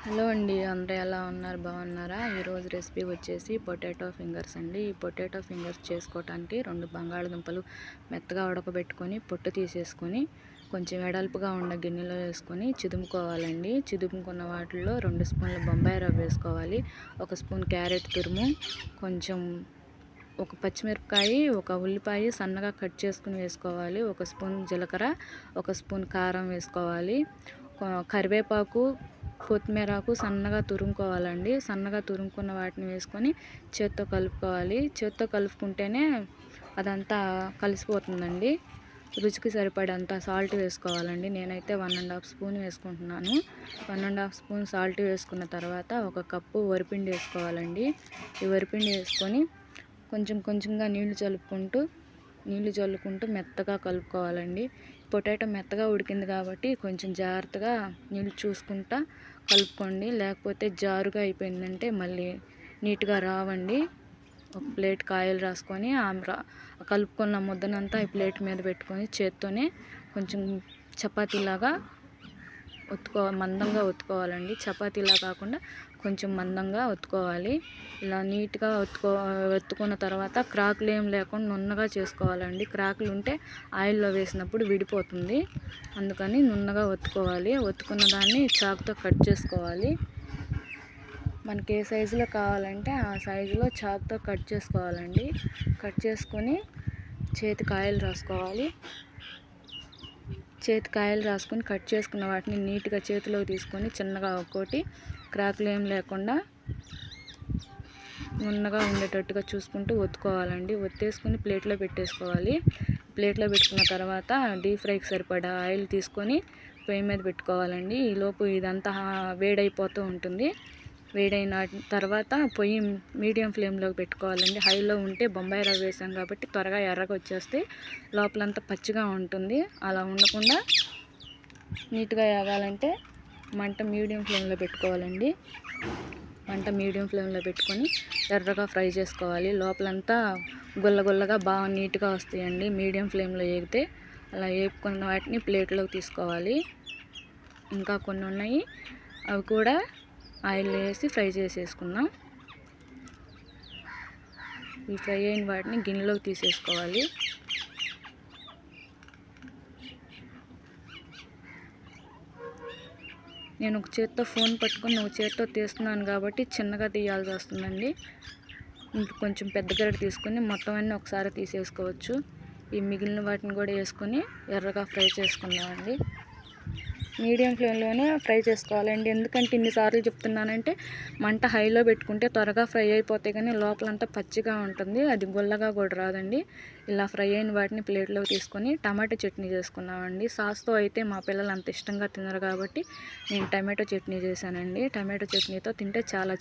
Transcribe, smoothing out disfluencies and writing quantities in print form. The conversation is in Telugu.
హలో అండి, అందరూ ఎలా ఉన్నారు? బాగున్నారా? ఈరోజు రెసిపీ వచ్చేసి పొటాటో ఫింగర్స్ అండి. ఈ పొటాటో ఫింగర్స్ చేసుకోవడానికి 2 బంగాళదుంపలు మెత్తగా ఉడకబెట్టుకొని పొట్టు తీసేసుకొని కొంచెం వెడల్పుగా ఉన్న గిన్నెలో వేసుకొని చిదుముకోవాలండి. చిదుముకున్న వాటిల్లో 2 స్పూన్ల బొంబాయి రవ్వ వేసుకోవాలి, 1 స్పూన్ క్యారెట్ తురుము, కొంచెం ఒక పచ్చిమిరపకాయ, ఒక ఉల్లిపాయ సన్నగా కట్ చేసుకుని వేసుకోవాలి, 1 స్పూన్ జీలకర్ర, 1 స్పూన్ కారం వేసుకోవాలి, కరివేపాకు, కొత్తిమీరకు సన్నగా తురుముకోవాలండి. సన్నగా తురుముకున్న వాటిని వేసుకొని చేత్తో కలుపుకోవాలి. చేత్తో కలుపుకుంటేనే అదంతా కలిసిపోతుందండి. రుచికి సరిపడంత సాల్ట్ వేసుకోవాలండి. నేనైతే 1½ స్పూన్ వేసుకుంటున్నాను. 1½ స్పూన్ సాల్ట్ వేసుకున్న తర్వాత 1 కప్పు వరిపిండి వేసుకోవాలండి. ఈ వరిపిండి వేసుకొని కొంచెం కొంచెంగా నీళ్లు చల్లుకుంటూ మెత్తగా కలుపుకోవాలండి. పొటాటో మెత్తగా ఉడికింది కాబట్టి కొంచెం జాగ్రత్తగా నీళ్ళు చూసుకుంటా కలుపుకోండి, లేకపోతే జారుగా అయిపోయిందంటే మళ్ళీ నీట్గా రావండి. ఒక ప్లేట్ ఆయిల్ రాసుకొని కలుపుకున్న ముద్దనంతా ఈ ప్లేట్ మీద పెట్టుకొని చేత్తోనే కొంచెం చపాతీలాగా మందంగా ఒత్తుకోవాలండి. చపాతీలా కాకుండా కొంచెం మందంగా ఒత్తుకోవాలి. ఇలా నీట్గా ఒత్తుకున్న తర్వాత క్రాకులు ఏం లేకుండా నున్నగా చేసుకోవాలండి. క్రాకులు ఉంటే ఆయిల్లో వేసినప్పుడు విడిపోతుంది, అందుకని నున్నగా ఒత్తుకోవాలి. ఒత్తుకున్న దాన్ని చాకుతో కట్ చేసుకోవాలి. మనకి ఏ సైజులో కావాలంటే ఆ సైజులో చాకుతో కట్ చేసుకోవాలండి. కట్ చేసుకొని చేతికి ఆయిల్ రాసుకొని కట్ చేసుకున్న వాటిని నీట్గా చేతిలోకి తీసుకొని చిన్నగా ఒక్కోటి క్రాకులు ఏం లేకుండా నున్నగా ఉండేటట్టుగా చూసుకుంటూ ఒత్తుకోవాలండి. ఒత్తేసుకొని ప్లేట్లో పెట్టేసుకోవాలి. ప్లేట్లో పెట్టుకున్న తర్వాత డీప్ ఫ్రైకి సరిపడా ఆయిల్ తీసుకొని పొయ్యి మీద పెట్టుకోవాలండి. ఈలోపు ఇదంతా వేడైపోతూ ఉంటుంది. వేడైన తర్వాత పొయ్యి మీడియం ఫ్లేమ్లోకి పెట్టుకోవాలండి. హైలో ఉంటే బొంబాయి రవ్వ వేసాం కాబట్టి త్వరగా ఎర్రగా వచ్చేస్తే లోపలంతా పచ్చిగా ఉంటుంది. అలా ఉండకుండా నీట్గా వేగాలంటే మంట మీడియం ఫ్లేమ్లో పెట్టుకోవాలండి. మంట మీడియం ఫ్లేమ్లో పెట్టుకొని ఎర్రగా ఫ్రై చేసుకోవాలి. లోపలంతా గుల్లగుల్లగా బాగా నీట్గా వస్తాయండి మీడియం ఫ్లేమ్లో వేగితే. అలా వేపుకున్న వాటిని ప్లేట్లోకి తీసుకోవాలి. ఇంకా కొన్ని ఉన్నాయి, అవి కూడా ఆయిల్ వేసి ఫ్రై చేసేసుకుందాం. ఈ ఫ్రై అయిన వాటిని గిన్నెలోకి తీసేసుకోవాలి. నేను ఒక చేత్తో ఫోన్ పట్టుకొని ఒక చేత్తో తీస్తున్నాను కాబట్టి చిన్నగా తీయాల్సి వస్తుందండి. కొంచెం పెద్ద గరిటె తీసుకొని మొత్తం అన్నీ ఒకసారి తీసేసుకోవచ్చు. ఈ మిగిలిన వాటిని కూడా వేసుకొని ఎర్రగా ఫ్రై చేసుకుందామండి. మీడియం ఫ్లేమ్లోనే ఫ్రై చేసుకోవాలండి. ఎందుకంటే ఇన్నిసార్లు చెప్తున్నానంటే మంట హైలో పెట్టుకుంటే త్వరగా ఫ్రై అయిపోతాయి, కానీ లోపలంతా పచ్చిగా ఉంటుంది, అది గుల్లగా కూడా రాదండి. ఇలా ఫ్రై అయిన వాటిని ప్లేట్లోకి తీసుకొని టమాటో చట్నీ చేసుకున్నామండి. సాస్తో అయితే మా పిల్లలు అంత ఇష్టంగా తినరు కాబట్టి నేను టమాటో చట్నీ చేశానండి. టమాటో చట్నీతో తింటే చాలా